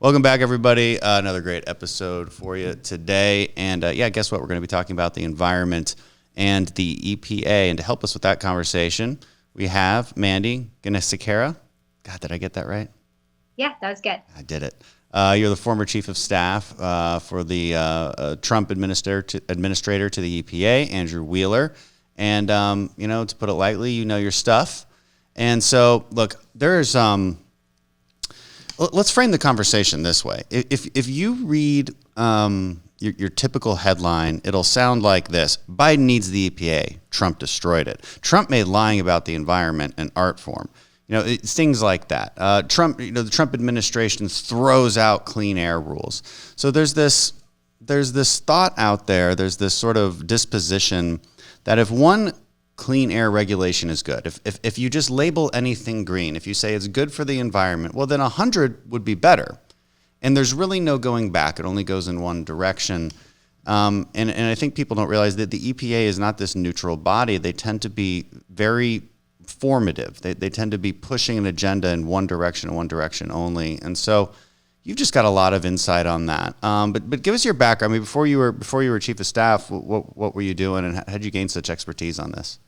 Welcome back, everybody. Another great episode for you today. And guess what? We're going to be talking about the environment and the EPA. And to help us with that conversation, we have Mandy, Gunasekara. God, did I get that right? Yeah, that was good. I did it. You're the former chief of staff for the Trump administrator to the EPA, Andrew Wheeler. And, to put it lightly, you know your stuff. And so, look, there's... Let's frame the conversation this way. If you read your typical headline, it'll sound like this: Biden needs the EPA, Trump destroyed it. Trump made lying about the environment an art form. It's things like that. The Trump administration throws out clean air rules. So there's this thought out there, there's this sort of disposition that if one clean air regulation is good, if you just label anything green, if you say it's good for the environment, well, then 100 would be better. And there's really no going back. It only goes in one direction. And I think people don't realize that the EPA is not this neutral body. They tend to be very formative. They tend to be pushing an agenda in one direction and one direction only. And so you've just got a lot of insight on that. But give us your background. I mean, before you were chief of staff, what were you doing, and how did you gain such expertise on this?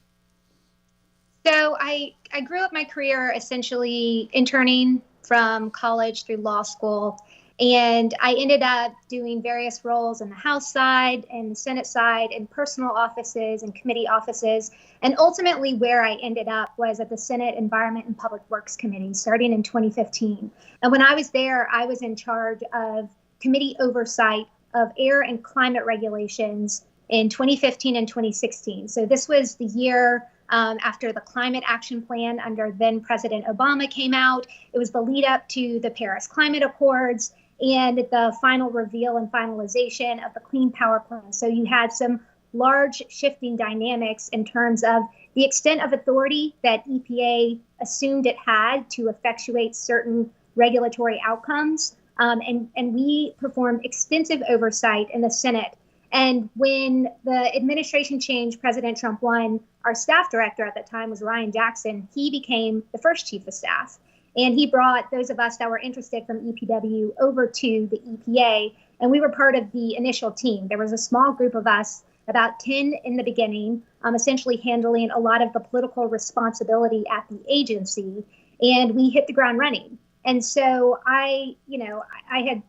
So I grew up my career essentially interning from college through law school, and I ended up doing various roles in the House side and the Senate side and personal offices and committee offices. And ultimately where I ended up was at the Senate Environment and Public Works Committee starting in 2015. And when I was there, I was in charge of committee oversight of air and climate regulations in 2015 and 2016. So this was the year after the climate action plan under then President Obama came out. It was the lead up to the Paris Climate Accords and the final reveal and finalization of the Clean Power Plan. So you had some large shifting dynamics in terms of the extent of authority that EPA assumed it had to effectuate certain regulatory outcomes. And we performed extensive oversight in the Senate. And when the administration changed, President Trump won, our staff director at the time was Ryan Jackson. He became the first chief of staff. And he brought those of us that were interested from EPW over to the EPA. And we were part of the initial team. There was a small group of us, about 10 in the beginning, essentially handling a lot of the political responsibility at the agency. And we hit the ground running. And so I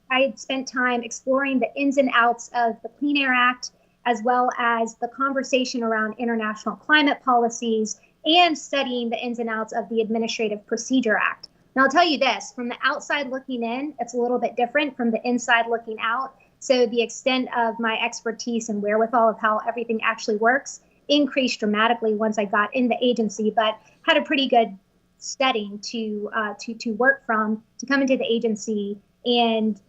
had spent time exploring the ins and outs of the Clean Air Act, as well as the conversation around international climate policies and studying the ins and outs of the Administrative Procedure Act. Now, I'll tell you this, from the outside looking in, it's a little bit different from the inside looking out. So the extent of my expertise and wherewithal of how everything actually works increased dramatically once I got in the agency, but had a pretty good setting to work from, to come into the agency and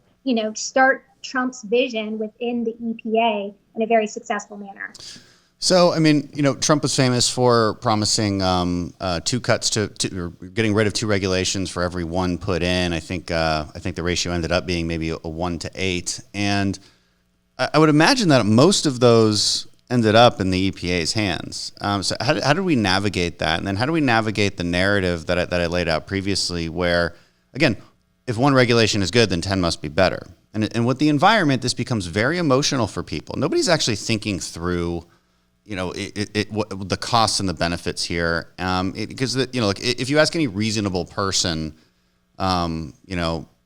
start Trump's vision within the EPA in a very successful manner. So, I mean, Trump was famous for promising two cuts or getting rid of two regulations for every one put in. I think the ratio ended up being maybe a 1-to-8, and I would imagine that most of those ended up in the EPA's hands. So how do we navigate that? And then how do we navigate the narrative that I laid out previously where, again, if one regulation is good, then 10 must be better. And with the environment, this becomes very emotional for people. Nobody's actually thinking through, what the costs and the benefits here. Because, if you ask any reasonable person,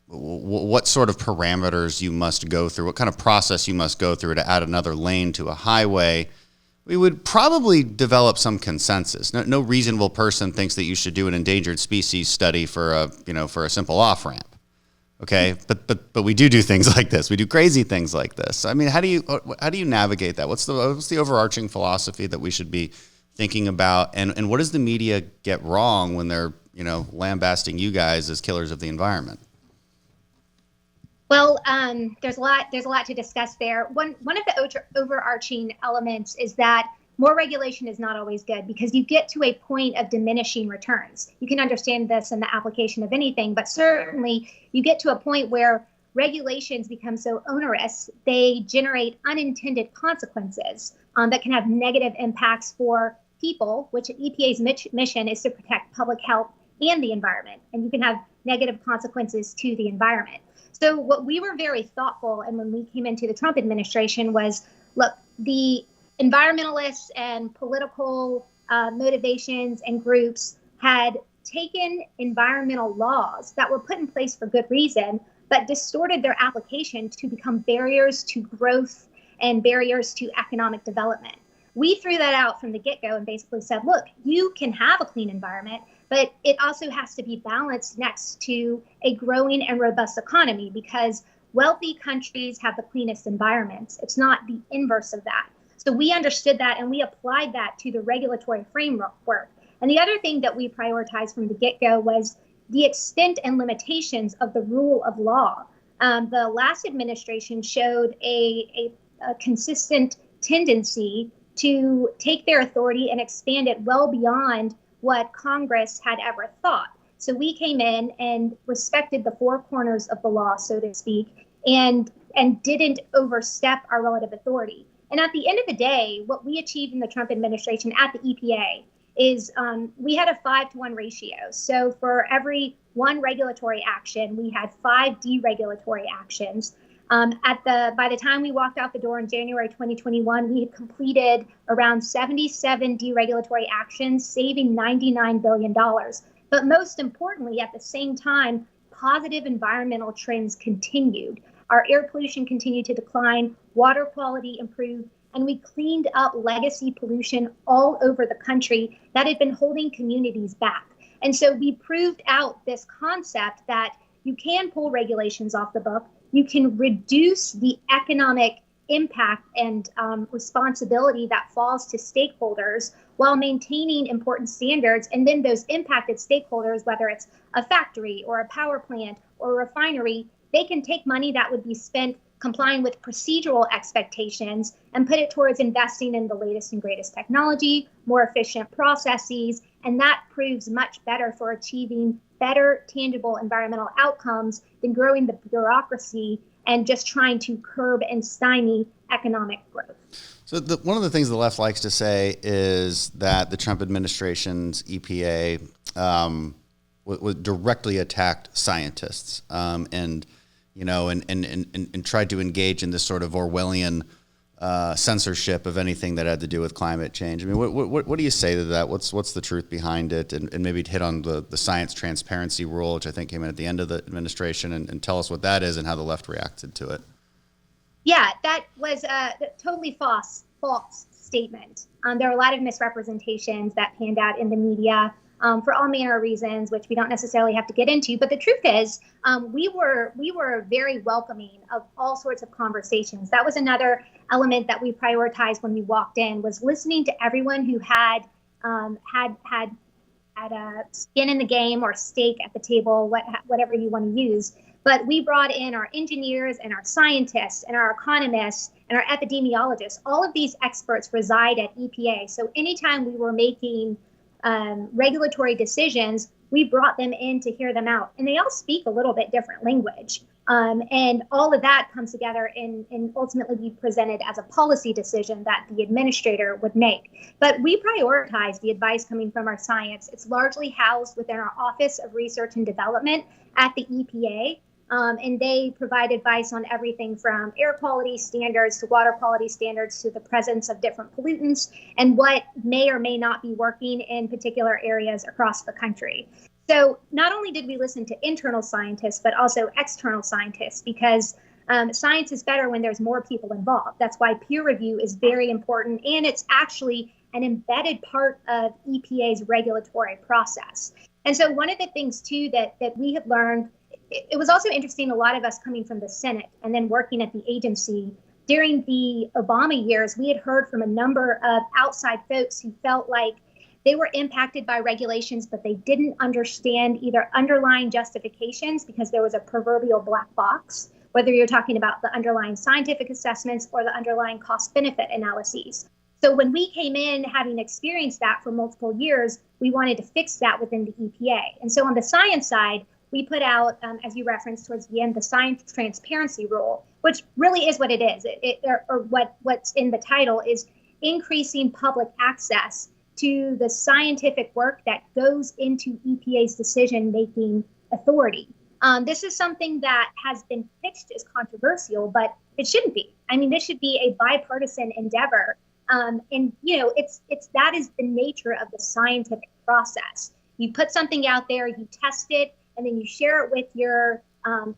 what sort of parameters you must go through, what kind of process you must go through to add another lane to a highway, we would probably develop some consensus. No reasonable person thinks that you should do an endangered species study for a simple off-ramp. Okay, but we do things like this. We do crazy things like this. I mean, how do you navigate that? What's the overarching philosophy that we should be thinking about? And what does the media get wrong when they're lambasting you guys as killers of the environment? Well, there's a lot to discuss there. One of the overarching elements is that more regulation is not always good because you get to a point of diminishing returns. You can understand this in the application of anything, but certainly you get to a point where regulations become so onerous, they generate unintended consequences that can have negative impacts for people, which EPA's mission is to protect public health and the environment. And you can have negative consequences to the environment. So what we were very thoughtful, and when we came into the Trump administration, was, look, the environmentalists and political motivations and groups had taken environmental laws that were put in place for good reason, but distorted their application to become barriers to growth and barriers to economic development. We threw that out from the get-go and basically said, look, you can have a clean environment, but it also has to be balanced next to a growing and robust economy, because wealthy countries have the cleanest environments. It's not the inverse of that. So we understood that, and we applied that to the regulatory framework. And the other thing that we prioritized from the get-go was the extent and limitations of the rule of law. The last administration showed a consistent tendency to take their authority and expand it well beyond what Congress had ever thought. So we came in and respected the four corners of the law, so to speak, and didn't overstep our relative authority. And at the end of the day, what we achieved in the Trump administration at the EPA is we had a 5-to-1 ratio. So for every one regulatory action, we had 5 deregulatory actions. By the time we walked out the door in January 2021, we had completed around 77 deregulatory actions, saving $99 billion. But most importantly, at the same time, positive environmental trends continued. Our air pollution continued to decline, water quality improved, and we cleaned up legacy pollution all over the country that had been holding communities back. And so we proved out this concept that you can pull regulations off the book, you can reduce the economic impact and responsibility that falls to stakeholders while maintaining important standards. And then those impacted stakeholders, whether it's a factory or a power plant or a refinery, they can take money that would be spent complying with procedural expectations and put it towards investing in the latest and greatest technology, more efficient processes, and that proves much better for achieving better tangible environmental outcomes than growing the bureaucracy and just trying to curb and stymie economic growth. So one of the things the left likes to say is that the Trump administration's EPA was directly attacked scientists and tried to engage in this sort of Orwellian censorship of anything that had to do with climate change. I mean, what do you say to that? What's the truth behind it? And maybe hit on the science transparency rule, which I think came in at the end of the administration, and tell us what that is and how the left reacted to it. Yeah, that was a totally false statement. There are a lot of misrepresentations that panned out in the media for all manner of reasons, which we don't necessarily have to get into. But the truth is, we were very welcoming of all sorts of conversations. That was another element that we prioritized when we walked in, was listening to everyone who had a skin in the game or stake at the table, whatever you want to use. But we brought in our engineers and our scientists and our economists and our epidemiologists. All of these experts reside at EPA. So anytime we were making regulatory decisions, we brought them in to hear them out. And they all speak a little bit different language. And all of that comes together and ultimately be presented as a policy decision that the administrator would make. But we prioritize the advice coming from our science. It's largely housed within our Office of Research and Development at the EPA. And they provide advice on everything from air quality standards to water quality standards to the presence of different pollutants and what may or may not be working in particular areas across the country. So not only did we listen to internal scientists, but also external scientists, because science is better when there's more people involved. That's why peer review is very important, and it's actually an embedded part of EPA's regulatory process. And so one of the things, too, that we had learned, it was also interesting, a lot of us coming from the Senate and then working at the agency. During the Obama years, we had heard from a number of outside folks who felt like they were impacted by regulations, but they didn't understand either underlying justifications because there was a proverbial black box, whether you're talking about the underlying scientific assessments or the underlying cost-benefit analyses. So when we came in, having experienced that for multiple years, we wanted to fix that within the EPA. And so on the science side, we put out, as you referenced towards the end, the science transparency rule, which really is what it is. What's in the title is increasing public access to the scientific work that goes into EPA's decision-making authority. This is something that has been pitched as controversial, but it shouldn't be. I mean, this should be a bipartisan endeavor. And that is the nature of the scientific process. You put something out there, you test it, and then you share it with your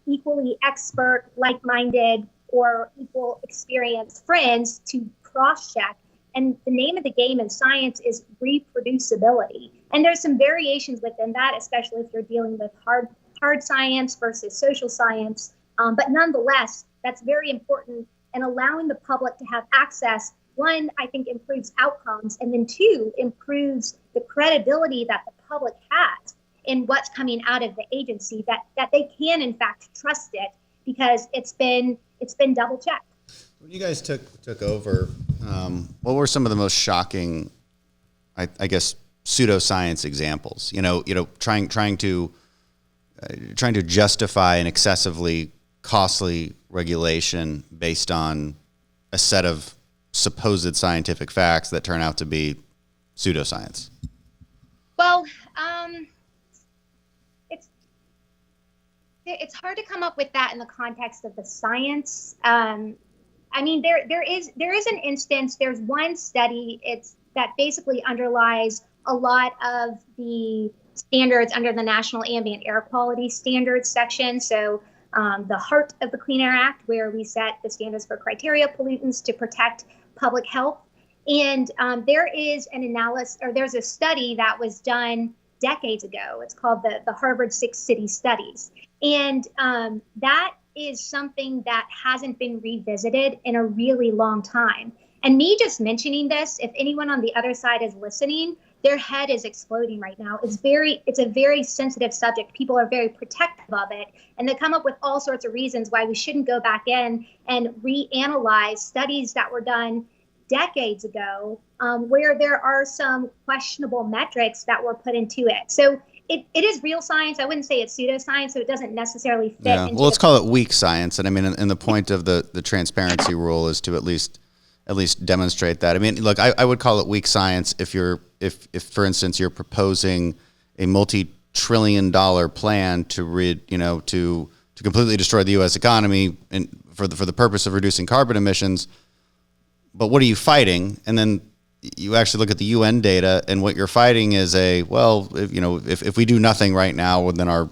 equally expert, like-minded, or equal experienced friends to cross-check. And the name of the game in science is reproducibility. And there's some variations within that, especially if you're dealing with hard science versus social science. But nonetheless, that's very important. And allowing the public to have access, one, I think improves outcomes, and then two, improves the credibility that the public has in what's coming out of the agency, that they can in fact trust it because it's been double checked. When you guys took over, what were some of the most shocking, I guess, pseudoscience examples? Trying to justify an excessively costly regulation based on a set of supposed scientific facts that turn out to be pseudoscience. Well, it's hard to come up with that in the context of the science. I mean, there is an instance. There's one study. That basically underlies a lot of the standards under the National Ambient Air Quality Standards section. So the heart of the Clean Air Act, where we set the standards for criteria pollutants to protect public health. And there is an analysis, or there's a study that was done decades ago. It's called the Harvard 6 City Studies. And that is something that hasn't been revisited in a really long time. And me just mentioning this, if anyone on the other side is listening, their head is exploding right now. It's a very sensitive subject. People are very protective of it. And they come up with all sorts of reasons why we shouldn't go back in and reanalyze studies that were done decades ago, where there are some questionable metrics that were put into it. So it is real science. I wouldn't say it's pseudoscience, so it doesn't necessarily fit. Yeah. Well, let's call it weak science. And I mean, and the point of the transparency rule is to at least demonstrate that. I mean, look, I would call it weak science if for instance you're proposing a multi-trillion-dollar plan to completely destroy the U.S. economy and for the purpose of reducing carbon emissions. But what are you fighting? And then you actually look at the UN data, and what you're fighting is if we do nothing right now, then our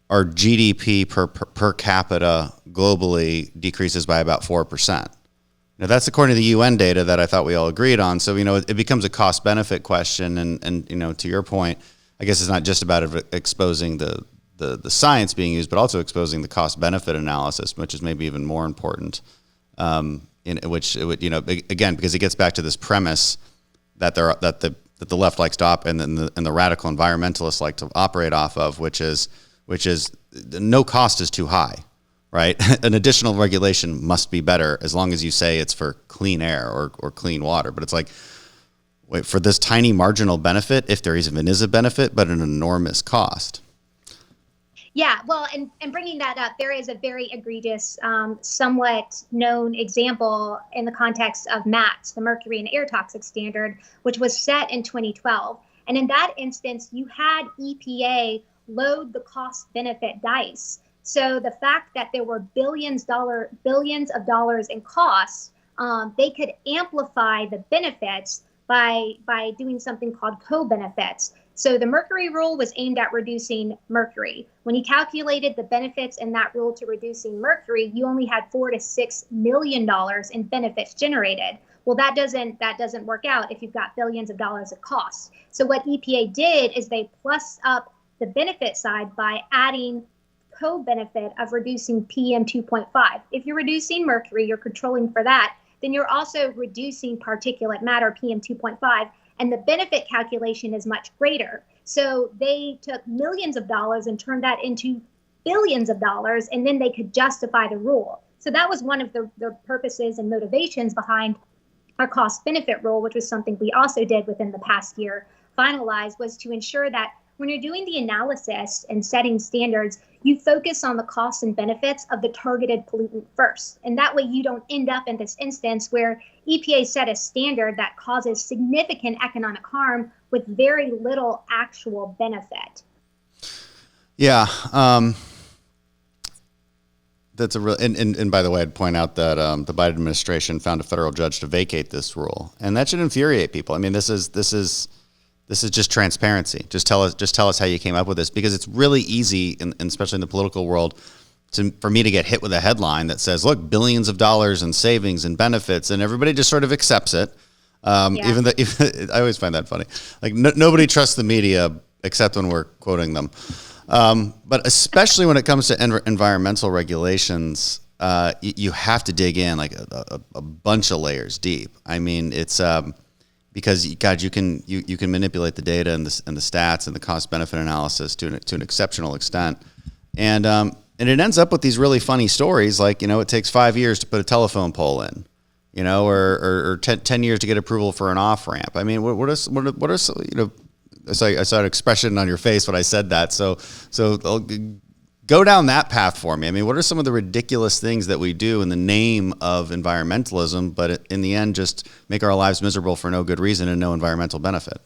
GDP per capita globally decreases by about 4%. Now that's according to the UN data that I thought we all agreed on. So it becomes a cost benefit question, and to your point, I guess it's not just about exposing the science being used, but also exposing the cost benefit analysis, which is maybe even more important. Which it would, again, because it gets back to this premise that the left likes to and the radical environmentalists like to operate off of, which is no cost is too high, right? An additional regulation must be better as long as you say it's for clean air or clean water. But it's like, wait, for this tiny marginal benefit, if there even is a benefit, but an enormous cost. Yeah, well, and bringing that up, there is a very egregious, somewhat known example in the context of MATS, the Mercury and Air Toxic Standard, which was set in 2012. And in that instance, you had EPA load the cost benefit dice. So the fact that there were billions of dollars in costs, they could amplify the benefits by doing something called co-benefits. So the mercury rule was aimed at reducing mercury. When you calculated the benefits in that rule to reducing mercury, you only had $4 to $6 million in benefits generated. Well, that doesn't work out if you've got billions of dollars of costs. So what EPA did is they plus up the benefit side by adding co-benefit of reducing PM 2.5. If you're reducing mercury, you're controlling for that, then you're also reducing particulate matter, PM 2.5, and the benefit calculation is much greater. So they took millions of dollars and turned that into billions of dollars, and then they could justify the rule. So that was one of the purposes and motivations behind our cost benefit rule, which was something we also did within the past year, finalized, was to ensure that when you're doing the analysis and setting standards, you focus on the costs and benefits of the targeted pollutant first. And that way you don't end up in this instance where EPA set a standard that causes significant economic harm with very little actual benefit. Yeah. That's a real, and by the way, I'd point out that the Biden administration found a federal judge to vacate this rule, and that should infuriate people. I mean, this is just transparency. Just tell us how you came up with this, because it's really easy, and especially in the political world, for me to get hit with a headline that says, "Look, billions of dollars in savings and benefits," and everybody just sort of accepts it. Even though I always find that funny. Like nobody trusts the media except when we're quoting them. But especially when it comes to environmental regulations, you have to dig in like a bunch of layers deep. I mean, it's because God, you can manipulate the data and the stats and the cost benefit analysis to an exceptional extent, and it ends up with these really funny stories like, it takes 5 years to put a telephone pole in, or 10 years to get approval for an off ramp. I mean, what are I saw an expression on your face when I said that. So I'll go down that path for me. I mean, what are some of the ridiculous things that we do in the name of environmentalism, but in the end just make our lives miserable for no good reason and no environmental benefit?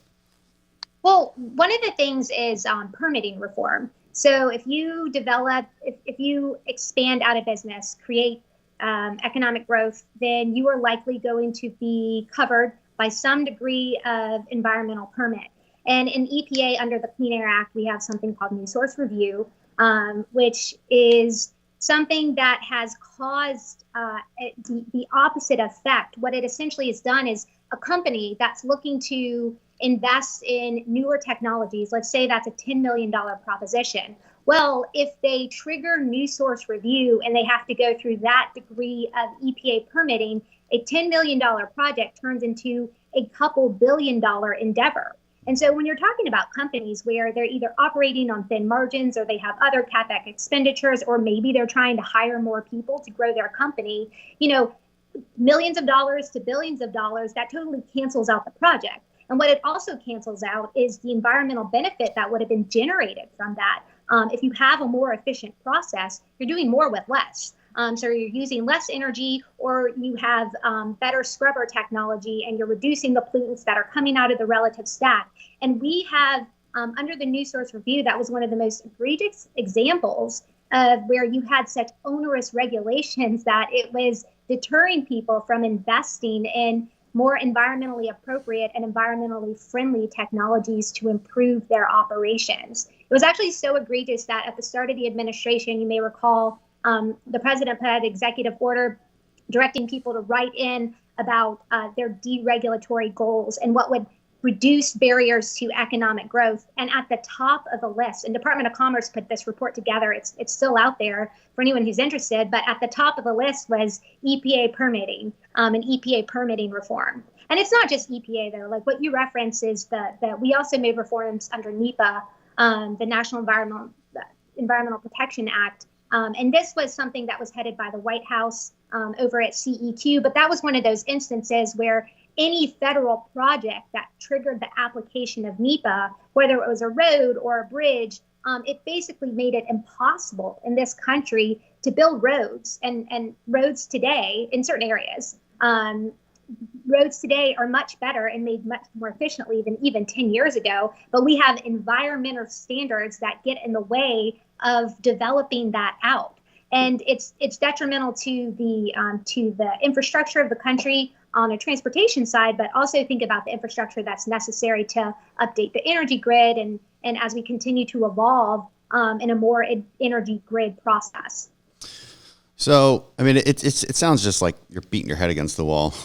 Well, one of the things is permitting reform. So if you if you expand out of business, create economic growth, then you are likely going to be covered by some degree of environmental permit. And in EPA, under the Clean Air Act, we have something called new source review, which is something that has caused the opposite effect. What it essentially has done is a company that's looking to invest in newer technologies, let's say that's a $10 million proposition. Well, if they trigger new source review and they have to go through that degree of EPA permitting, a $10 million project turns into a couple $1 billion endeavor. And so when you're talking about companies where they're either operating on thin margins or they have other CapEx expenditures, or maybe they're trying to hire more people to grow their company, millions of dollars to billions of dollars, that totally cancels out the project. And what it also cancels out is the environmental benefit that would have been generated from that. If you have a more efficient process, you're doing more with less. So you're using less energy, or you have better scrubber technology, and you're reducing the pollutants that are coming out of the relative stack. And we have, under the new source review, that was one of the most egregious examples of where you had such onerous regulations that it was deterring people from investing in more environmentally appropriate and environmentally friendly technologies to improve their operations. It was actually so egregious that at the start of the administration, you may recall, the president put out an executive order directing people to write in about their deregulatory goals and what would reduce barriers to economic growth. And at the top of the list, and Department of Commerce put this report together, it's still out there for anyone who's interested, but at the top of the list was EPA permitting and EPA permitting reform. And it's not just EPA, though. Like what you reference is that we also made reforms under NEPA, the National Environmental Protection Act. And this was something that was headed by the White House over at CEQ. But that was one of those instances where any federal project that triggered the application of NEPA, whether it was a road or a bridge, it basically made it impossible in this country to build roads. And roads today, in certain areas, roads today are much better and made much more efficiently than even 10 years ago. But we have environmental standards that get in the way of developing that out. And it's detrimental to the infrastructure of the country on a transportation side, but also think about the infrastructure that's necessary to update the energy grid and as we continue to evolve in a more energy grid process. So, I mean, it sounds just like you're beating your head against the wall,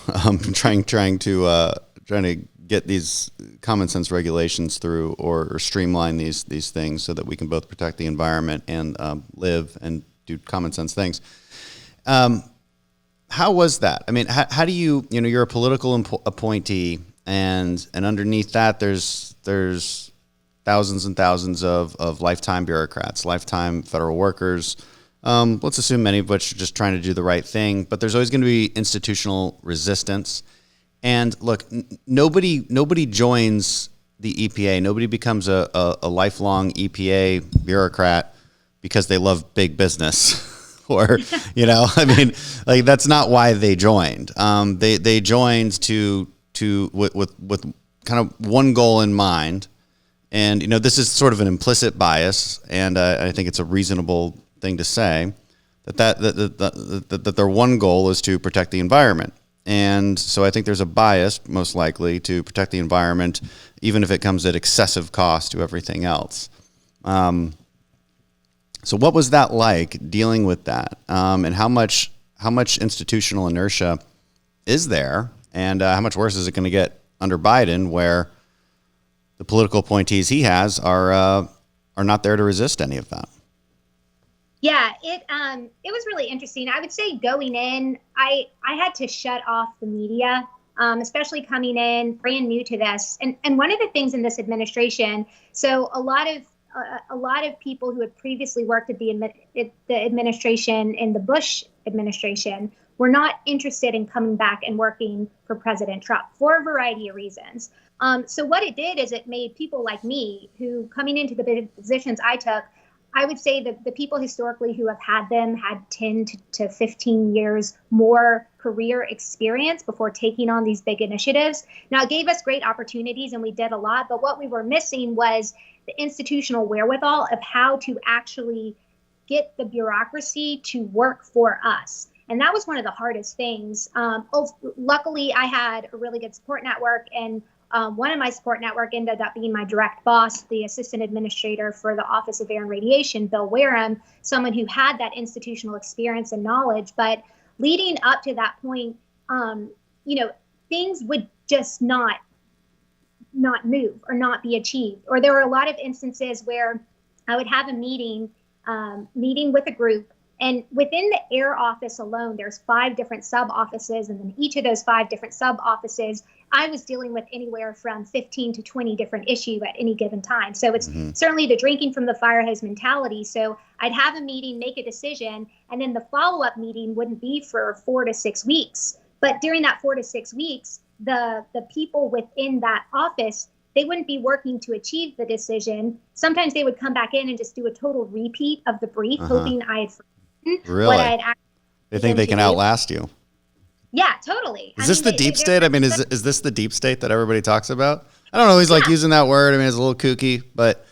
trying to get these common sense regulations through or streamline these things so that we can both protect the environment and live and do common sense things. How was that? I mean, how do you're a political appointee, and underneath that there's thousands and thousands of lifetime bureaucrats, lifetime federal workers. Let's assume many of which are just trying to do the right thing, but there's always going to be institutional resistance. And look, nobody joins the EPA. Nobody becomes a lifelong EPA bureaucrat because they love big business. Or, I mean, like that's not why they joined. They joined with kind of one goal in mind, And, this is sort of an implicit bias, and I think it's a reasonable thing to say that their one goal is to protect the environment. And so I think there's a bias, most likely, to protect the environment, even if it comes at excessive cost to everything else. So what was that like, dealing with that? And how much institutional inertia is there? And how much worse is it going to get under Biden, where the political appointees he has are not there to resist any of that? Yeah, it was really interesting. I would say going in, I had to shut off the media, especially coming in brand new to this. And one of the things in this administration, so a lot of people who had previously worked at the administration in the Bush administration were not interested in coming back and working for President Trump for a variety of reasons. So what it did is it made people like me, who coming into the positions I took, I would say that the people historically who have had them had 10 to 15 years more career experience before taking on these big initiatives. Now, it gave us great opportunities and we did a lot, but what we were missing was the institutional wherewithal of how to actually get the bureaucracy to work for us. And that was one of the hardest things. Luckily, I had a really good support network, and one of my support network ended up being my direct boss, the assistant administrator for the Office of Air and Radiation, Bill Wareham, someone who had that institutional experience and knowledge. But leading up to that point, things would just not move or not be achieved. Or there were a lot of instances where I would have a meeting with a group. And within the air office alone, there's 5 different sub offices. And then each of those 5 different sub offices, I was dealing with anywhere from 15 to 20 different issues at any given time. So it's certainly the drinking from the fire hose mentality. So I'd have a meeting, make a decision, and then the follow-up meeting wouldn't be for 4 to 6 weeks. But during that 4 to 6 weeks, the people within that office, they wouldn't be working to achieve the decision. Sometimes they would come back in and just do a total repeat of the brief, hoping I had really? What I'd actually they think they can outlast you. Yeah, totally. Is this the deep state? I mean, is this the deep state that everybody talks about? I don't know. He's like using that word. I mean, it's a little kooky, but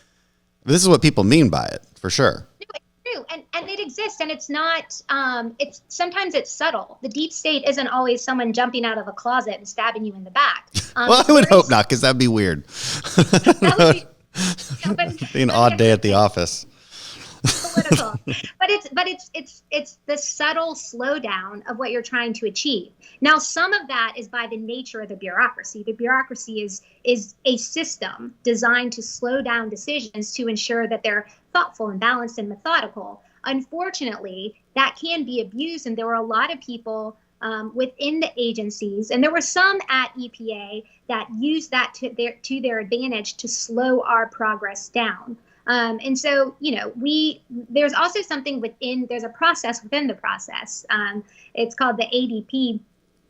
this is what people mean by it, for sure. No, it's true. And it exists, and it's not, sometimes it's subtle. The deep state isn't always someone jumping out of a closet and stabbing you in the back. Well, I would hope not, because that'd be weird. That would be an odd day at the office. Political. But it's the subtle slowdown of what you're trying to achieve. Now, some of that is by the nature of the bureaucracy. The bureaucracy is a system designed to slow down decisions to ensure that they're thoughtful and balanced and methodical. Unfortunately, that can be abused, and there were a lot of people within the agencies, and there were some at EPA that used that to their advantage to slow our progress down. And so, there's also something there's a process within the process. It's called the ADP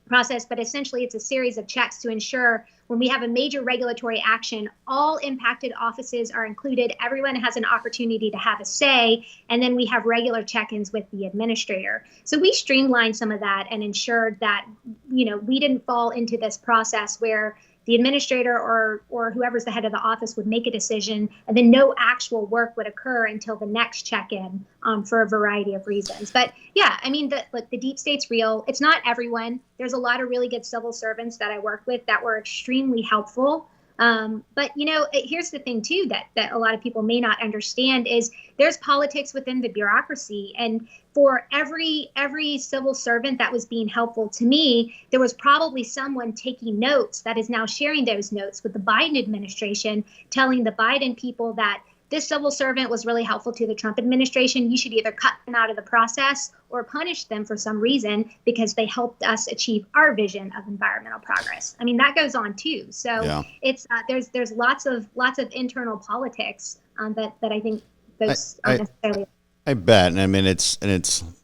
process, but essentially it's a series of checks to ensure when we have a major regulatory action, all impacted offices are included. Everyone has an opportunity to have a say, and then we have regular check-ins with the administrator. So we streamlined some of that and ensured that, we didn't fall into this process where the administrator or whoever's the head of the office would make a decision, and then no actual work would occur until the next check-in for a variety of reasons. But yeah, I mean, the deep state's real. It's not everyone. There's a lot of really good civil servants that I worked with that were extremely helpful. But here's the thing too that a lot of people may not understand is there's politics within the bureaucracy, and for every civil servant that was being helpful to me, there was probably someone taking notes that is now sharing those notes with the Biden administration, telling the Biden people that this civil servant was really helpful to the Trump administration. You should either cut them out of the process or punish them for some reason because they helped us achieve our vision of environmental progress. I mean, that goes on too. So it's there's lots of internal politics that I think those aren't necessarily. I bet, and I mean it's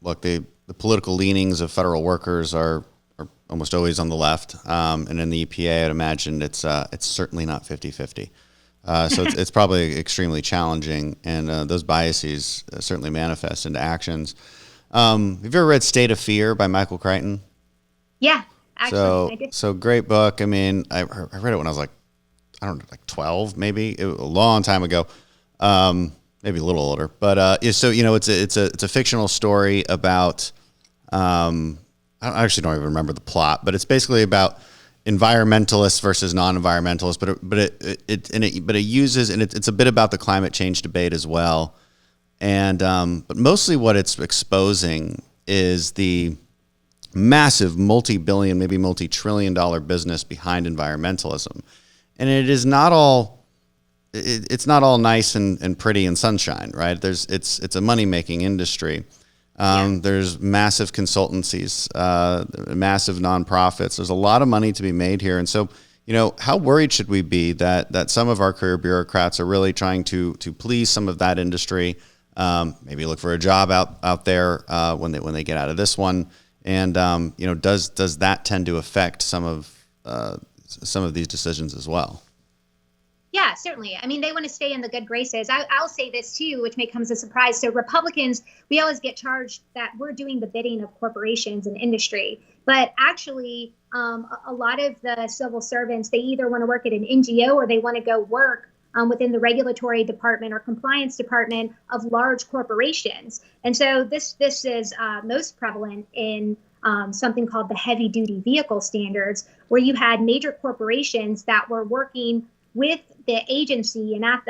look, the political leanings of federal workers are almost always on the left, and in the EPA, I'd imagine it's certainly not 50-50. So it's probably extremely challenging, and those biases certainly manifest into actions. Have you ever read State of Fear by Michael Crichton? Yeah, actually, I did. So great book. I mean, I read it when I was like, I don't know, like 12, maybe a long time ago. Maybe a little older, but so it's a fictional story about. I actually don't even remember the plot, but it's basically about environmentalists versus non-environmentalists. But it uses, and it's a bit about the climate change debate as well. And but mostly what it's exposing is the massive multi-billion, maybe multi-trillion-dollar business behind environmentalism, and it is not all. It's not all nice and pretty and sunshine, right? It's a money-making industry. There's massive consultancies, massive nonprofits. There's a lot of money to be made here. And so, how worried should we be that some of our career bureaucrats are really trying to please some of that industry, maybe look for a job out there when they get out of this one? And, does that tend to affect some of these decisions as well? Yeah, certainly. I mean, they want to stay in the good graces. I'll say this too, which may come as a surprise. So Republicans, we always get charged that we're doing the bidding of corporations and industry. But actually, a lot of the civil servants, they either want to work at an NGO or they want to go work within the regulatory department or compliance department of large corporations. And so this is most prevalent in something called the heavy duty vehicle standards, where you had major corporations that were working with the agency and at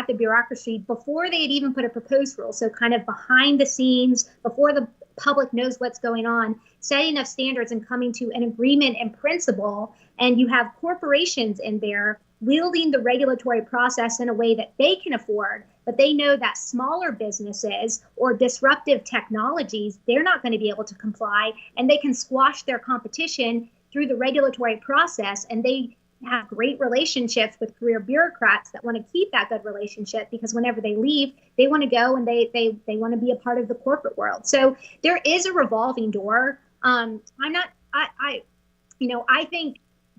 the bureaucracy before they had even put a proposed rule. So kind of behind the scenes, before the public knows what's going on, setting up standards and coming to an agreement in principle. And you have corporations in there wielding the regulatory process in a way that they can afford, but they know that smaller businesses or disruptive technologies, they're not going to be able to comply, and they can squash their competition through the regulatory process. And they have great relationships with career bureaucrats that want to keep that good relationship, because whenever they leave, they want to go and they want to be a part of the corporate world. So there is a revolving door. I think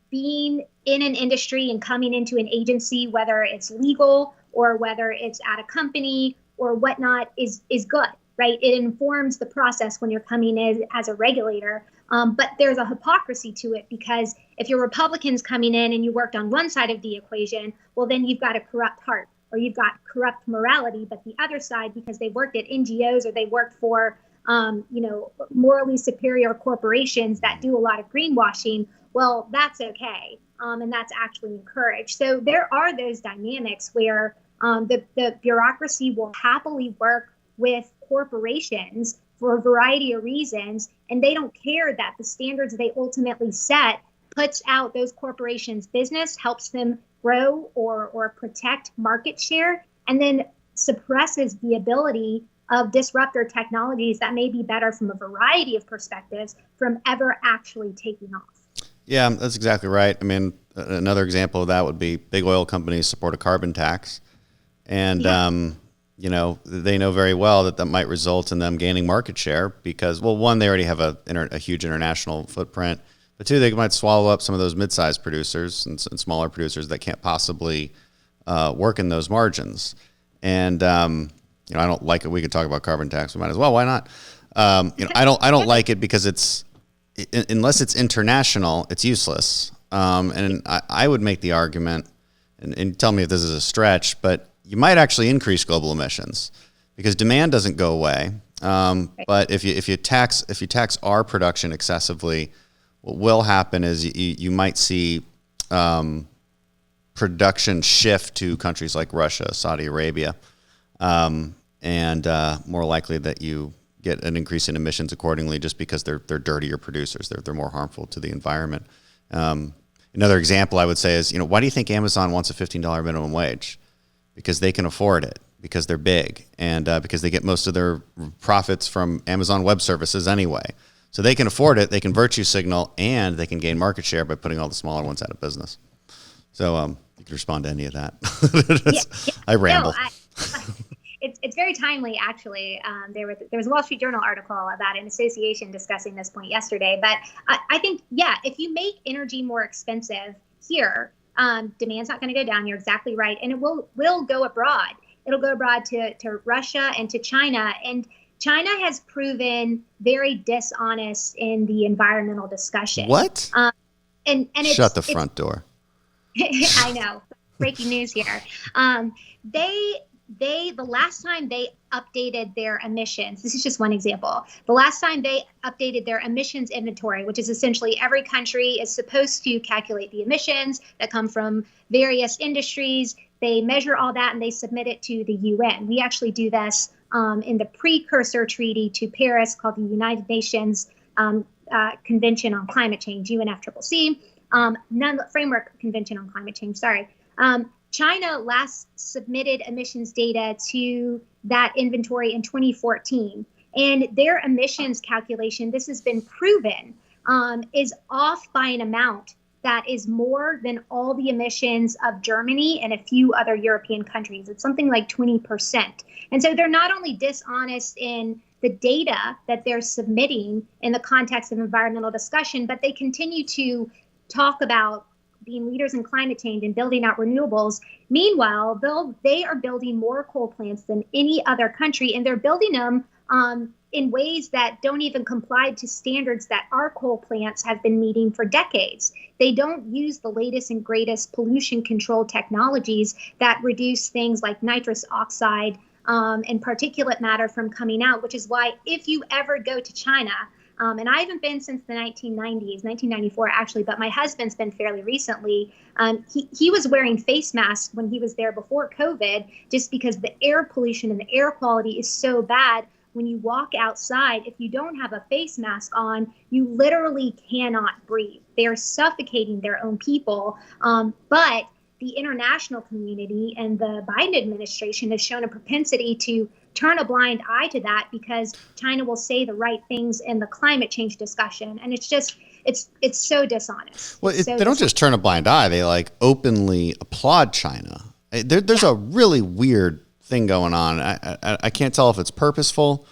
being in an industry and coming into an agency, whether it's legal or whether it's at a company or whatnot, is good, right? It informs the process when you're coming in as a regulator. But there's a hypocrisy to it, because if you're Republicans coming in and you worked on one side of the equation, well, then you've got a corrupt heart or you've got corrupt morality. But the other side, because they worked at NGOs or they worked for, morally superior corporations that do a lot of greenwashing, well, that's okay. And that's actually encouraged. So there are those dynamics where the bureaucracy will happily work with corporations for a variety of reasons, and they don't care that the standards they ultimately set puts out those corporations' business, helps them grow or protect market share, and then suppresses the ability of disruptor technologies that may be better from a variety of perspectives from ever actually taking off. Yeah, that's exactly right. I mean, another example of that would be big oil companies support a carbon tax, and they know very well that might result in them gaining market share because, well, one, they already have a huge international footprint, but two, they might swallow up some of those mid-sized producers and smaller producers that can't possibly work in those margins. And I don't like it. We could talk about carbon tax. We might as well. Why not? I don't like it because unless it's international, it's useless. And I would make the argument, and tell me if this is a stretch, but you might actually increase global emissions because demand doesn't go away. But if you tax our production excessively, what will happen is you might see production shift to countries like Russia, Saudi Arabia, and more likely that you get an increase in emissions accordingly, just because they're dirtier producers. They're more harmful to the environment. Another example I would say is, why do you think Amazon wants a $15 minimum wage? Because they can afford it, because they're big, and because they get most of their profits from Amazon Web Services anyway. So they can afford it, they can virtue signal, and they can gain market share by putting all the smaller ones out of business. So you can respond to any of that. I ramble. It's very timely, actually. There was a Wall Street Journal article about an association discussing this point yesterday. But I think, if you make energy more expensive here, demand's not going to go down. You're exactly right. And it will go abroad. It'll go abroad to Russia and to China. And China has proven very dishonest in the environmental discussion. What? And Shut the front door. I know. breaking news here. The last time they updated their emissions, this is just one example. The last time they updated their emissions inventory, which is essentially every country is supposed to calculate the emissions that come from various industries. They measure all that and they submit it to the UN. We actually do this in the precursor treaty to Paris called the United Nations Convention on Climate Change, UNFCCC, Framework Convention on Climate Change, sorry. China last submitted emissions data to that inventory in 2014. And their emissions calculation, this has been proven, is off by an amount that is more than all the emissions of Germany and a few other European countries. It's something like 20%. And so they're not only dishonest in the data that they're submitting in the context of environmental discussion, but they continue to talk about being leaders in climate change and building out renewables. Meanwhile, they are building more coal plants than any other country, and they're building them in ways that don't even comply to standards that our coal plants have been meeting for decades. They don't use the latest and greatest pollution control technologies that reduce things like nitrous oxide and particulate matter from coming out, which is why if you ever go to China, and I haven't been since the 1990s, 1994 actually, but my husband's been fairly recently. He was wearing face masks when he was there before COVID, just because the air pollution and the air quality is so bad. When you walk outside, if you don't have a face mask on, you literally cannot breathe. They are suffocating their own people. But the international community and the Biden administration has shown a propensity to turn a blind eye to that because China will say the right things in the climate change discussion. And it's just, it's so dishonest. Well, they don't just turn a blind eye. They like openly applaud China. There's a really weird thing going on. I can't tell if it's purposeful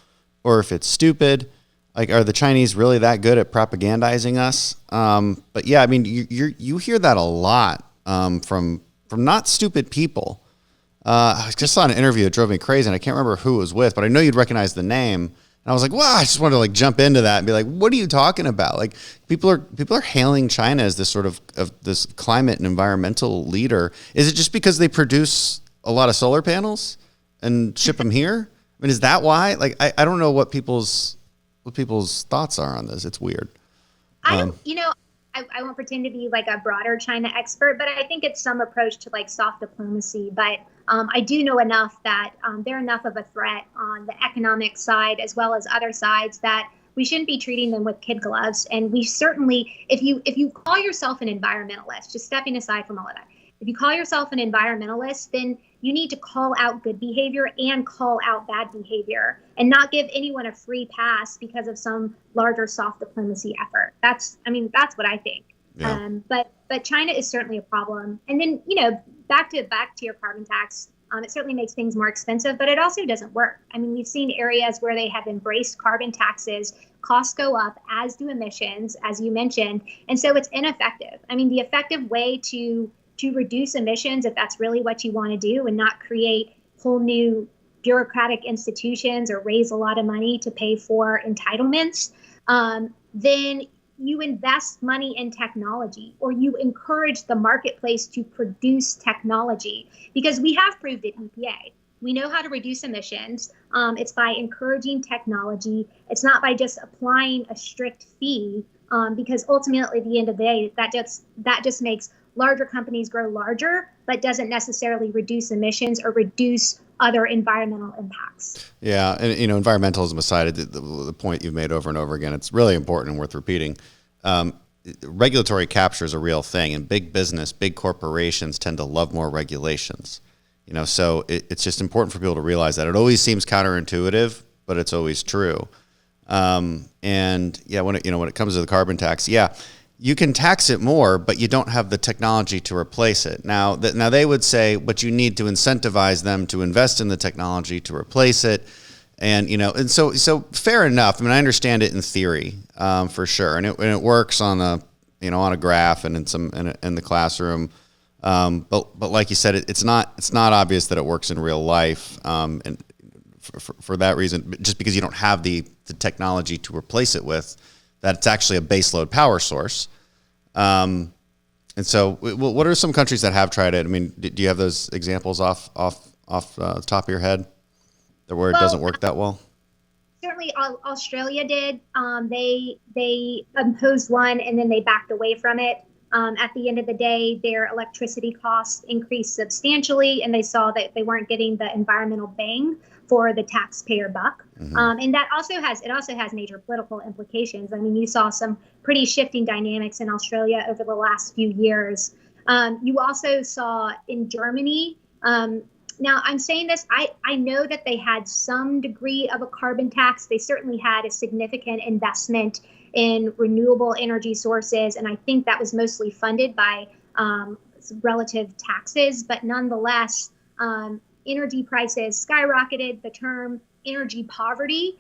or if it's stupid. Like, are the Chinese really that good at propagandizing us? But yeah, I mean, you hear that a lot from not stupid people. I just saw an interview that drove me crazy, and I can't remember who it was with, but I know you'd recognize the name. And I was like, wow, I just wanted to like jump into that and be like, what are you talking about? Like, people are hailing China as this sort of this climate and environmental leader. Is it just because they produce a lot of solar panels and ship them here? I mean, is that why? Like, I don't know what people's thoughts are on this. It's weird. I won't pretend to be like a broader China expert, but I think it's some approach to like soft diplomacy. But I do know enough that they're enough of a threat on the economic side as well as other sides that we shouldn't be treating them with kid gloves. And we certainly, if you call yourself an environmentalist, just stepping aside from all of that, if you call yourself an environmentalist, then you need to call out good behavior and call out bad behavior and not give anyone a free pass because of some larger soft diplomacy effort. That's what I think. Yeah. But China is certainly a problem. And then, back to your carbon tax, it certainly makes things more expensive, but it also doesn't work. I mean, we've seen areas where they have embraced carbon taxes, costs go up, as do emissions, as you mentioned. And so it's ineffective. I mean, the effective way to reduce emissions, if that's really what you want to do and not create whole new bureaucratic institutions or raise a lot of money to pay for entitlements, then you invest money in technology or you encourage the marketplace to produce technology, because we have proved at EPA. We know how to reduce emissions. It's by encouraging technology. It's not by just applying a strict fee, because ultimately at the end of the day, that just makes larger companies grow larger, but doesn't necessarily reduce emissions or reduce other environmental impacts. Yeah, and environmentalism aside, the point you've made over and over again, it's really important and worth repeating. Regulatory capture is a real thing, and big business, big corporations tend to love more regulations. So it's just important for people to realize that. It always seems counterintuitive, but it's always true. And yeah, when it comes to the carbon tax, yeah, you can tax it more, but you don't have the technology to replace it. Now they would say, but you need to incentivize them to invest in the technology to replace it. And, and so fair enough. I mean, I understand it in theory, for sure. And it works on a graph and in the classroom. But like you said, it's not obvious that it works in real life. And for that reason, just because you don't have the technology to replace it with, that it's actually a baseload power source. And And so, what are some countries that have tried it? I mean, do you have those examples off the top of your head, where it doesn't work that well? Certainly, Australia did. They imposed one and then they backed away from it. At the end of the day, their electricity costs increased substantially, and they saw that they weren't getting the environmental bang for the taxpayer buck. And that also has major political implications. I mean, you saw some pretty shifting dynamics in Australia over the last few years. You also saw in Germany. Now, I'm saying this, I know that they had some degree of a carbon tax. They certainly had a significant investment in renewable energy sources, and I think that was mostly funded by relative taxes. But nonetheless, energy prices skyrocketed. The term energy poverty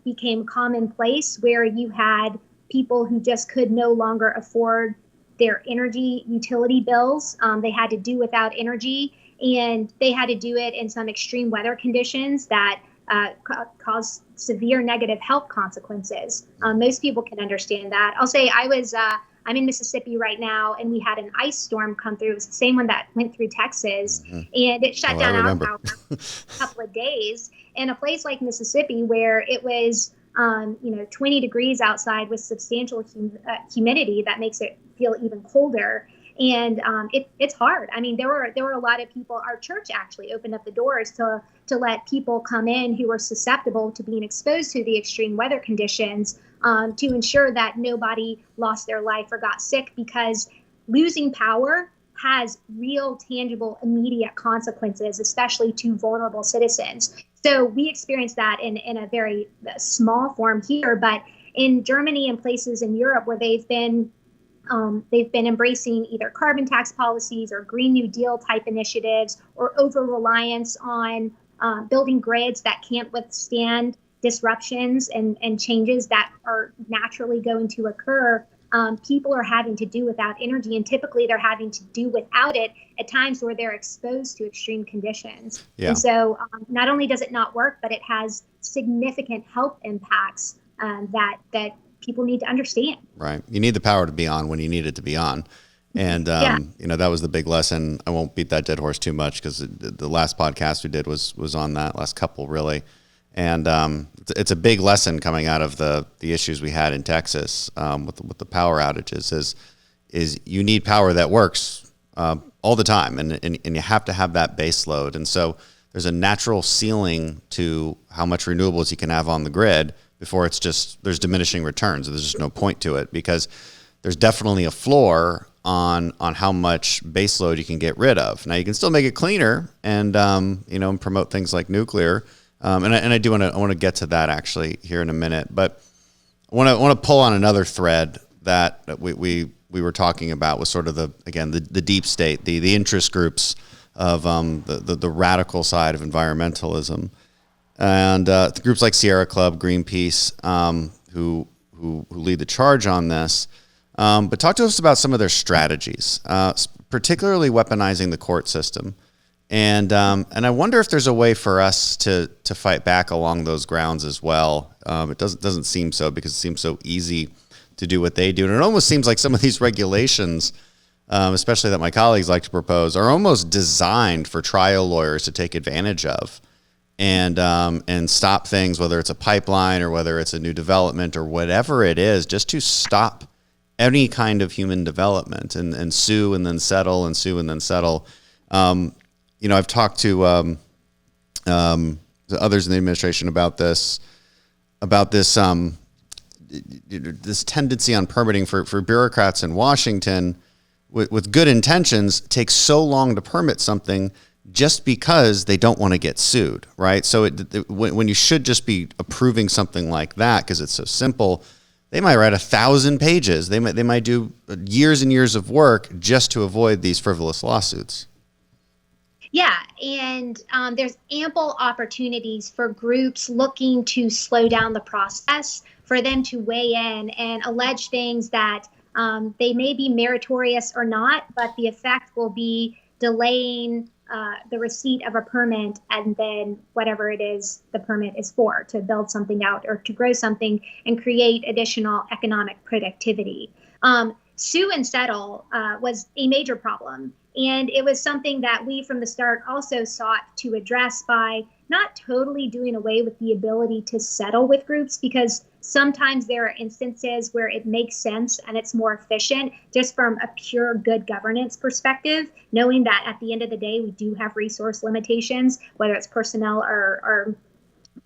became commonplace, where you had people who just could no longer afford their energy utility bills. They had to do without energy, and they had to do it in some extreme weather conditions that cause severe negative health consequences. Most people can understand that. I'll say I'm in Mississippi right now, and we had an ice storm come through. It was the same one that went through Texas, and it shut down our power for a couple of days. In a place like Mississippi, where it was 20 degrees outside with substantial humidity, that makes it feel even colder. And it's hard. I mean, there were a lot of people. Our church actually opened up the doors to let people come in who were susceptible to being exposed to the extreme weather conditions, to ensure that nobody lost their life or got sick, because losing power has real, tangible, immediate consequences, especially to vulnerable citizens. So we experienced that in a very small form here, but in Germany and places in Europe where they've been embracing either carbon tax policies or Green New Deal type initiatives, or over-reliance on building grids that can't withstand disruptions and changes that are naturally going to occur. People are having to do without energy, and typically they're having to do without it at times where they're exposed to extreme conditions. Yeah. And so not only does it not work, but it has significant health impacts that people need to understand. Right. You need the power to be on when you need it to be on. And, that was the big lesson. I won't beat that dead horse too much, because the last podcast we did was on that, last couple really. And it's a big lesson coming out of the issues we had in Texas with the power outages is you need power that works all the time. And you have to have that base load. And so there's a natural ceiling to how much renewables you can have on the grid before there's diminishing returns. There's just no point to it, because there's definitely a floor on how much base load you can get rid of. Now you can still make it cleaner and promote things like nuclear. And I want to get to that actually here in a minute, but I want to pull on another thread that we were talking about, was sort of the deep state, the interest groups of the radical side of environmentalism. And groups like Sierra Club, Greenpeace, who lead the charge on this. But talk to us about some of their strategies, particularly weaponizing the court system. And I wonder if there's a way for us to fight back along those grounds as well. It doesn't seem so, because it seems so easy to do what they do. And it almost seems like some of these regulations, especially that my colleagues like to propose, are almost designed for trial lawyers to take advantage of. And stop things, whether it's a pipeline or whether it's a new development or whatever it is, just to stop any kind of human development and sue and then settle and sue and then settle. I've talked to others in the administration about this tendency on permitting for bureaucrats in Washington with good intentions takes so long to permit something just because they don't want to get sued, right? So when you should just be approving something like that because it's so simple, they might write 1,000 pages. They might do years and years of work just to avoid these frivolous lawsuits. Yeah, and there's ample opportunities for groups looking to slow down the process for them to weigh in and allege things that they may be meritorious or not, but the effect will be delaying the receipt of a permit, and then whatever it is the permit is for, to build something out or to grow something and create additional economic productivity. sue and settle was a major problem. And it was something that we from the start also sought to address by not totally doing away with the ability to settle with groups, because sometimes there are instances where it makes sense and it's more efficient just from a pure good governance perspective, knowing that at the end of the day, we do have resource limitations, whether it's personnel or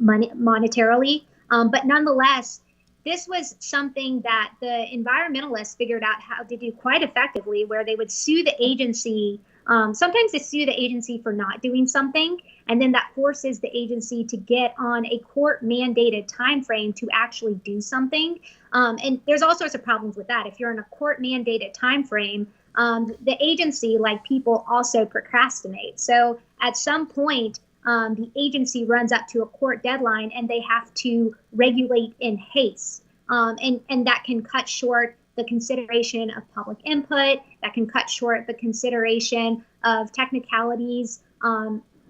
monetarily. But nonetheless, this was something that the environmentalists figured out how to do quite effectively, where they would sue the agency. Sometimes they sue the agency for not doing something, and then that forces the agency to get on a court-mandated time frame to actually do something. And there's all sorts of problems with that. If you're in a court-mandated time frame, the agency, like people, also procrastinate. So at some point, the agency runs up to a court deadline and they have to regulate in haste. And that can cut short the consideration of public input, that can cut short the consideration of technicalities,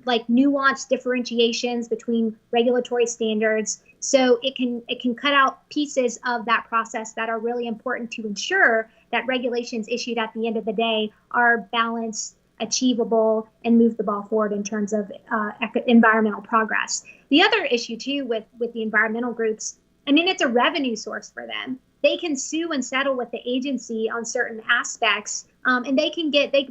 like nuanced differentiations between regulatory standards. So it can cut out pieces of that process that are really important to ensure that regulations issued at the end of the day are balanced, achievable, and move the ball forward in terms of environmental progress. The other issue too with the environmental groups, I mean, it's a revenue source for them. They can sue and settle with the agency on certain aspects, and they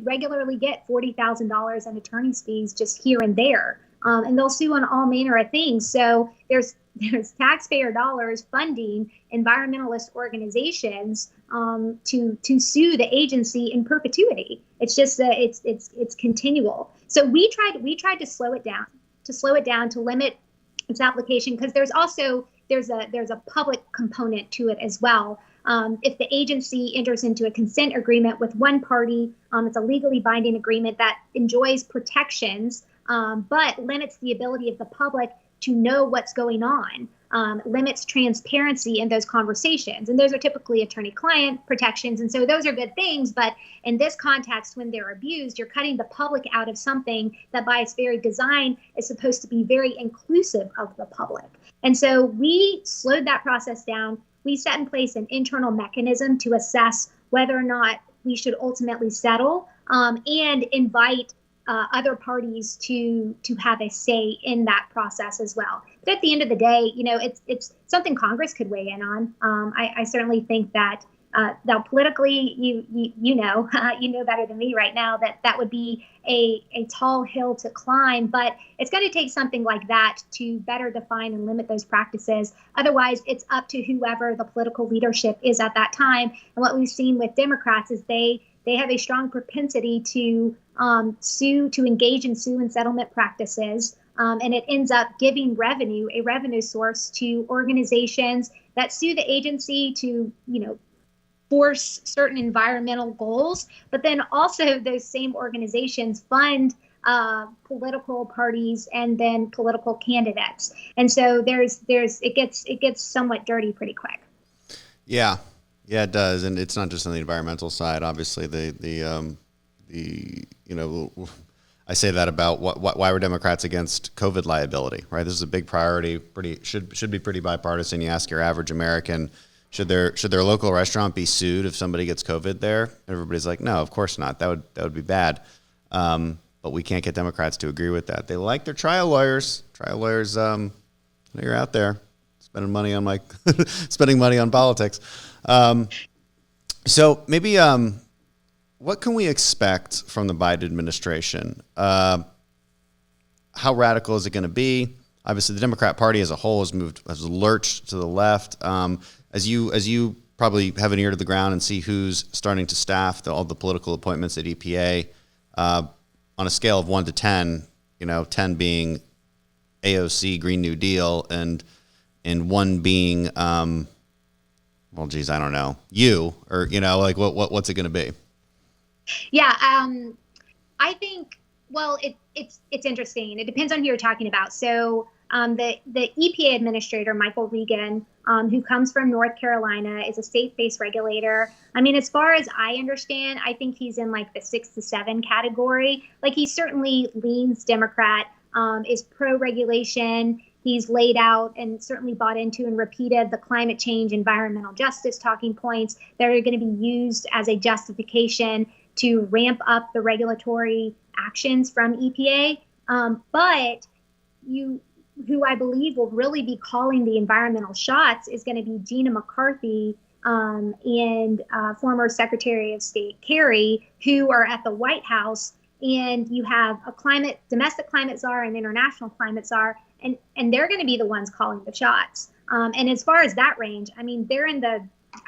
regularly get $40,000 in attorney's fees just here and there, and they'll sue on all manner of things. So there's taxpayer dollars funding environmentalist organizations to sue the agency in perpetuity. It's just it's continual. So we tried to slow it down, to limit its application, because there's a public component to it as well. If the agency enters into a consent agreement with one party, it's a legally binding agreement that enjoys protections, but limits the ability of the public to know what's going on, limits transparency in those conversations. And those are typically attorney-client protections. And so those are good things. But in this context, when they're abused, you're cutting the public out of something that by its very design is supposed to be very inclusive of the public. And so we slowed that process down. We set in place an internal mechanism to assess whether or not we should ultimately settle, and invite other parties to have a say in that process as well. But at the end of the day, it's something Congress could weigh in on. I certainly think that now politically, you know better than me right now that would be a tall hill to climb, but it's going to take something like that to better define and limit those practices. Otherwise, it's up to whoever the political leadership is at that time. And what we've seen with Democrats is they have a strong propensity to engage in sue and settlement practices, and it ends up giving a revenue source to organizations that sue the agency to, force certain environmental goals, but then also those same organizations fund political parties and then political candidates, and so it gets somewhat dirty pretty quick. Yeah, it does, and it's not just on the environmental side. Obviously, I say that about why were Democrats against COVID liability, right? This is a big priority. Should be pretty bipartisan. You ask your average American, should their local restaurant be sued if somebody gets COVID there? Everybody's like, no, of course not. That would be bad. But we can't get Democrats to agree with that. They like their trial lawyers. Trial lawyers, you're out there spending money on spending money on politics. So maybe what can we expect from the Biden administration? How radical is it going to be? Obviously, the Democrat Party as a whole has lurched to the left. As you probably have an ear to the ground and see who's starting to staff all the political appointments at EPA, on a scale of 1 to 10, 10 being AOC, Green New Deal, and 1 being, I don't know, what's it going to be? Yeah, I think, it's interesting. It depends on who you're talking about. So the EPA administrator, Michael Regan, who comes from North Carolina, is a state-based regulator. I mean, as far as I understand, I think he's in the 6 to 7 category. He certainly leans Democrat, is pro-regulation. He's laid out and certainly bought into and repeated the climate change, environmental justice talking points that are going to be used as a justification to ramp up the regulatory actions from EPA. But who I believe will really be calling the environmental shots is going to be Gina McCarthy and former Secretary of State Kerry, who are at the White House. And you have a domestic climate czar and international climate czar, and they're going to be the ones calling the shots. And as far as that range, I mean, they're in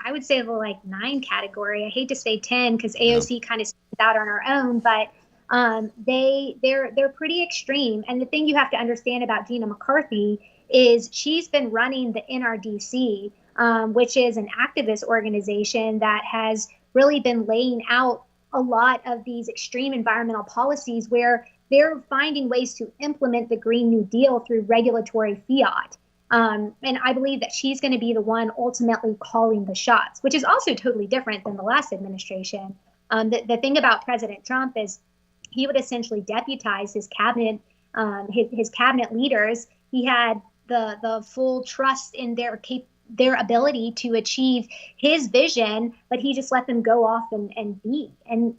I would say the like 9 category. I hate to say 10 because AOC kind of stands out on her own, but they're pretty extreme. And the thing you have to understand about Gina McCarthy is she's been running the NRDC, which is an activist organization that has really been laying out a lot of these extreme environmental policies where they're finding ways to implement the Green New Deal through regulatory fiat. And I believe that she's going to be the one ultimately calling the shots, which is also totally different than the last administration. The thing about President Trump is he would essentially deputize his cabinet, his cabinet leaders. He had the full trust in their ability to achieve his vision, but he just let them go off and be. And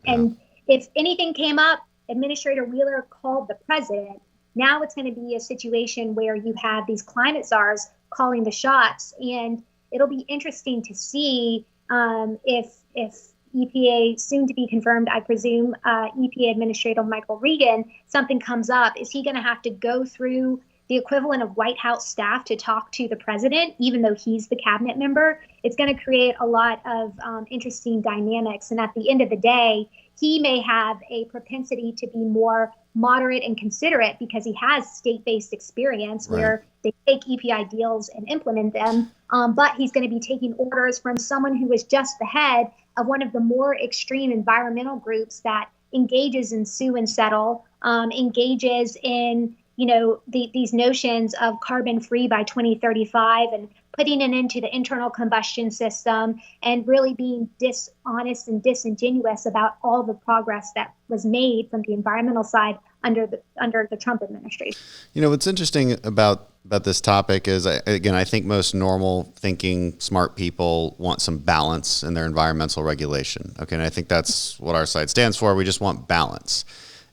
if anything came up, Administrator Wheeler called the president. Now it's going to be a situation where you have these climate czars calling the shots, and it'll be interesting to see if EPA, soon to be confirmed, I presume, EPA Administrator Michael Regan, something comes up. Is he going to have to go through the equivalent of White House staff to talk to the president, even though he's the cabinet member? It's going to create a lot of interesting dynamics. And at the end of the day, he may have a propensity to be more moderate and considerate because he has state-based experience where they take EPI deals and implement them. But he's going to be taking orders from someone who is just the head of one of the more extreme environmental groups that engages in sue and settle, engages in these notions of carbon free by 2035 and putting it into the internal combustion system and really being dishonest and disingenuous about all the progress that was made from the environmental side under the Trump administration. What's interesting about this topic is, I think most normal thinking, smart people want some balance in their environmental regulation. Okay, and I think that's what our side stands for. We just want balance.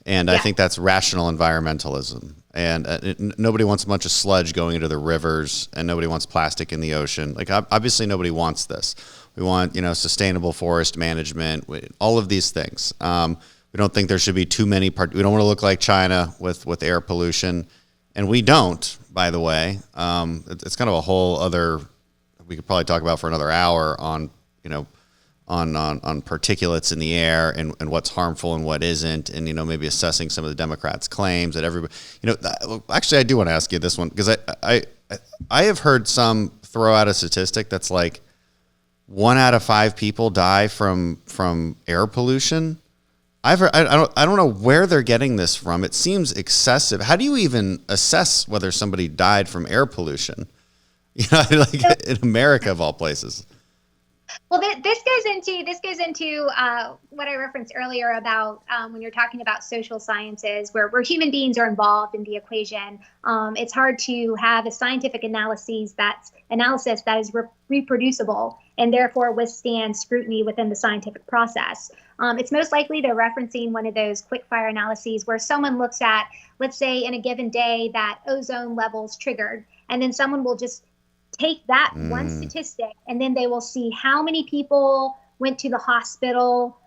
And I think that's rational environmentalism. And nobody wants a bunch of sludge going into the rivers, and nobody wants plastic in the ocean. Like, obviously, nobody wants this. We want, sustainable forest management, all of these things. We don't think there should be too many we don't want to look like China with air pollution. And we don't, by the way. It's kind of a whole other, we could probably talk about for another hour on, on particulates in the air and what's harmful and what isn't, and maybe assessing some of the Democrats' claims that everybody, actually I do want to ask you this one, because I have heard some throw out a statistic that's like 1 out of 5 people die from air pollution. I don't know where they're getting this from. It seems excessive. How do you even assess whether somebody died from air pollution? Like in America of all places. Well, this goes into what I referenced earlier about when you're talking about social sciences, where human beings are involved in the equation. It's hard to have a scientific analysis that is reproducible and therefore withstand scrutiny within the scientific process. It's most likely they're referencing one of those quick fire analyses where someone looks at, let's say, in a given day that ozone levels triggered, and then someone will just take that one statistic, and then they will see how many people went to the hospital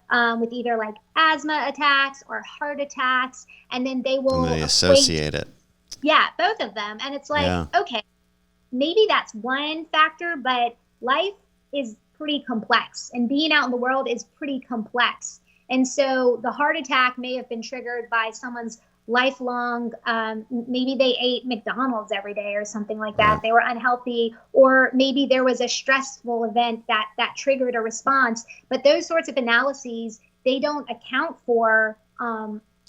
with either like asthma attacks or heart attacks, and then they will associate it. Yeah, both of them. And it's like, okay, maybe that's one factor, but life is pretty complex, and being out in the world is pretty complex. And so the heart attack may have been triggered by someone's lifelong, maybe they ate McDonald's every day or something like that. They were unhealthy, or maybe there was a stressful event that triggered a response. But those sorts of analyses, they don't account for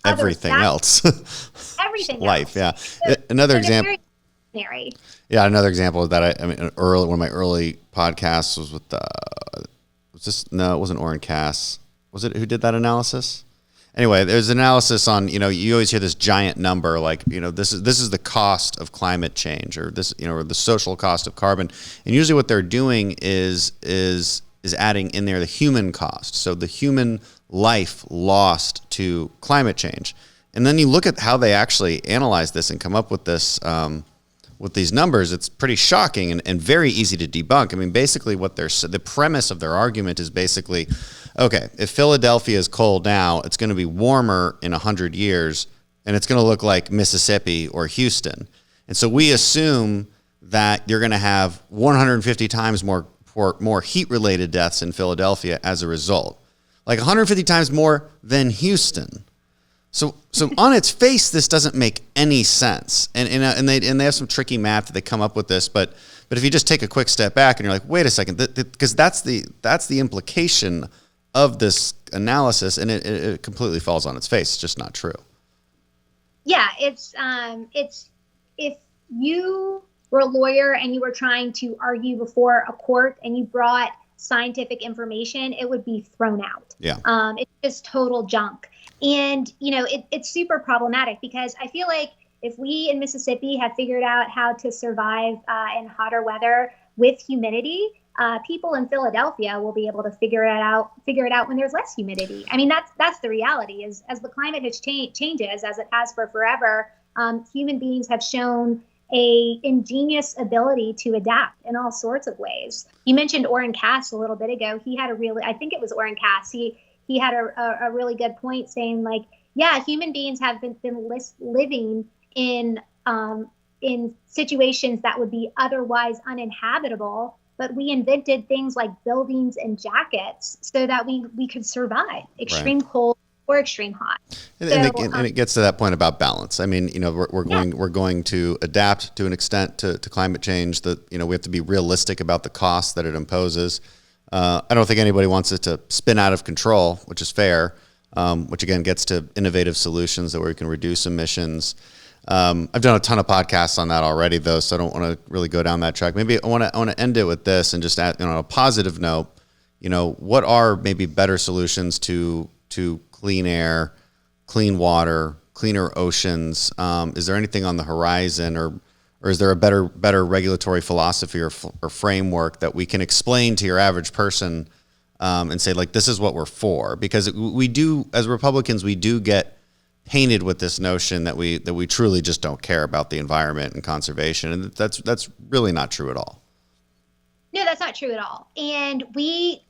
everything else. Everything life, else. Yeah. Another example. Yeah, another example of that. One of my early podcasts was with it wasn't Oren Cass. Was it who did that analysis? Anyway, there's analysis on, you always hear this giant number, like, this is the cost of climate change, or this, or the social cost of carbon. And usually what they're doing is adding in there the human cost. So the human life lost to climate change. And then you look at how they actually analyze this and come up with this, with these numbers. It's pretty shocking and very easy to debunk. I mean, basically the premise of their argument is basically, okay, if Philadelphia is cold now, it's going to be warmer in 100 years, and it's going to look like Mississippi or Houston. And so we assume that you're going to have 150 times more heat-related deaths in Philadelphia as a result. Like 150 times more than Houston. So on its face, this doesn't make any sense. And they have some tricky math that they come up with this, but if you just take a quick step back and you're like, wait a second, because that's the implication of this analysis, and it completely falls on its face. It's just not true. Yeah, it's if you were a lawyer and you were trying to argue before a court and you brought scientific information, it would be thrown out. Yeah. It's just total junk. And, it's super problematic because I feel like if we in Mississippi have figured out how to survive in hotter weather with humidity, people in Philadelphia will be able to figure it out when there's less humidity. I mean, that's the reality is as the climate changes, as it has for forever, human beings have shown a ingenious ability to adapt in all sorts of ways. You mentioned Orrin Cass a little bit ago. He had I think it was Orrin Cass. He had a really good point saying, like, yeah, human beings have been living in situations that would be otherwise uninhabitable, but we invented things like buildings and jackets so that we could survive extreme cold or extreme hot. And it gets to that point about balance. I mean, we're going to adapt to an extent to climate change that, we have to be realistic about the costs that it imposes. I don't think anybody wants it to spin out of control, which is fair, which again gets to innovative solutions that where we can reduce emissions. I've done a ton of podcasts on that already, though, so I don't want to really go down that track. Maybe I want to end it with this and just add, on a positive note, what are maybe better solutions to clean air, clean water, cleaner oceans? Is there anything on the horizon, or is there a better regulatory philosophy or framework that we can explain to your average person and say, like, this is what we're for? Because we do, as Republicans, we do get painted with this notion that we truly just don't care about the environment and conservation, and that's really not true at all. No, that's not true at all. And we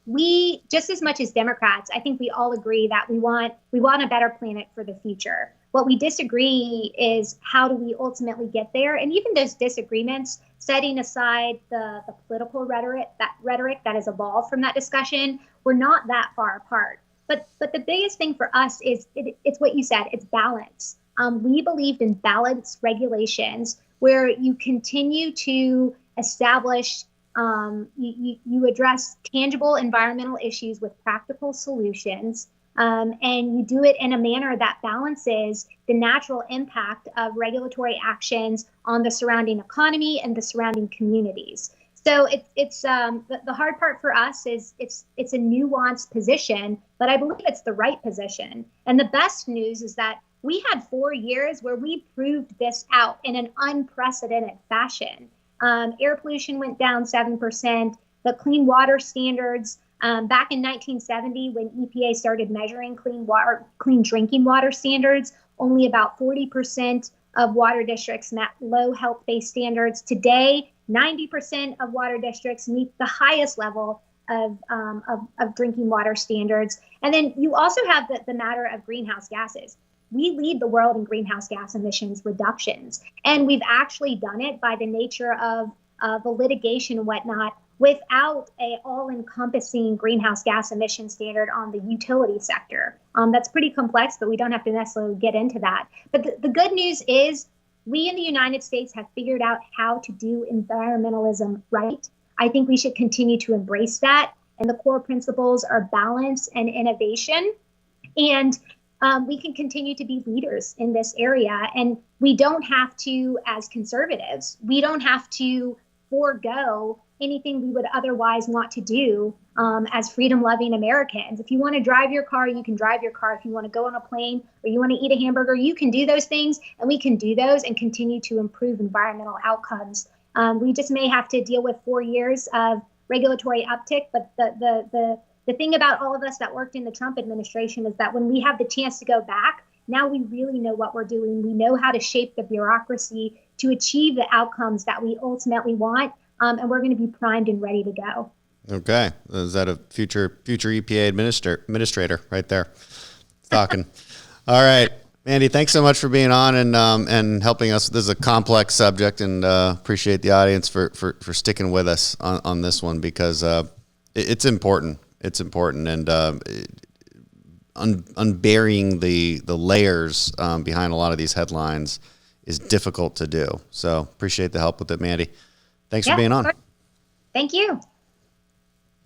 just as much as Democrats, I think we all agree that we want a better planet for the future. What we disagree is how do we ultimately get there? And even those disagreements, setting aside the political rhetoric that has evolved from that discussion, we're not that far apart. But the biggest thing for us is it's what you said, it's balance. We believed in balanced regulations where you continue to establish, you address tangible environmental issues with practical solutions. And you do it in a manner that balances the natural impact of regulatory actions on the surrounding economy and the surrounding communities. So it's the hard part for us is it's a nuanced position, but I believe it's the right position. And the best news is that we had 4 years where we proved this out in an unprecedented fashion. Air pollution went down 7%. The clean water standards. Back in 1970, when EPA started measuring clean drinking water standards, only about 40% of water districts met low health-based standards. Today, 90% of water districts meet the highest level of drinking water standards. And then you also have the matter of greenhouse gases. We lead the world in greenhouse gas emissions reductions, and we've actually done it by the nature of the litigation and whatnot, without a all-encompassing greenhouse gas emission standard on the utility sector. That's pretty complex, but we don't have to necessarily get into that. But the good news is we in the United States have figured out how to do environmentalism right. I think we should continue to embrace that. And the core principles are balance and innovation. And we can continue to be leaders in this area. And we don't have to, as conservatives, we don't have to forego anything we would otherwise want to do as freedom-loving Americans. If you want to drive your car, you can drive your car. If you want to go on a plane or you want to eat a hamburger, you can do those things, and we can do those and continue to improve environmental outcomes. We just may have to deal with 4 years of regulatory uptick, but the thing about all of us that worked in the Trump administration is that when we have the chance to go back, now we really know what we're doing. We know how to shape the bureaucracy to achieve the outcomes that we ultimately want, and we're going to be primed and ready to go. Okay. Is that a future EPA administrator right there talking? All right. Mandy, thanks so much for being on and helping us. This is a complex subject, and appreciate the audience for sticking with us on this one, because it's important. It's important, and unburying the layers behind a lot of these headlines is difficult to do. So appreciate the help with it, Mandy. Thanks for being on. Thank you.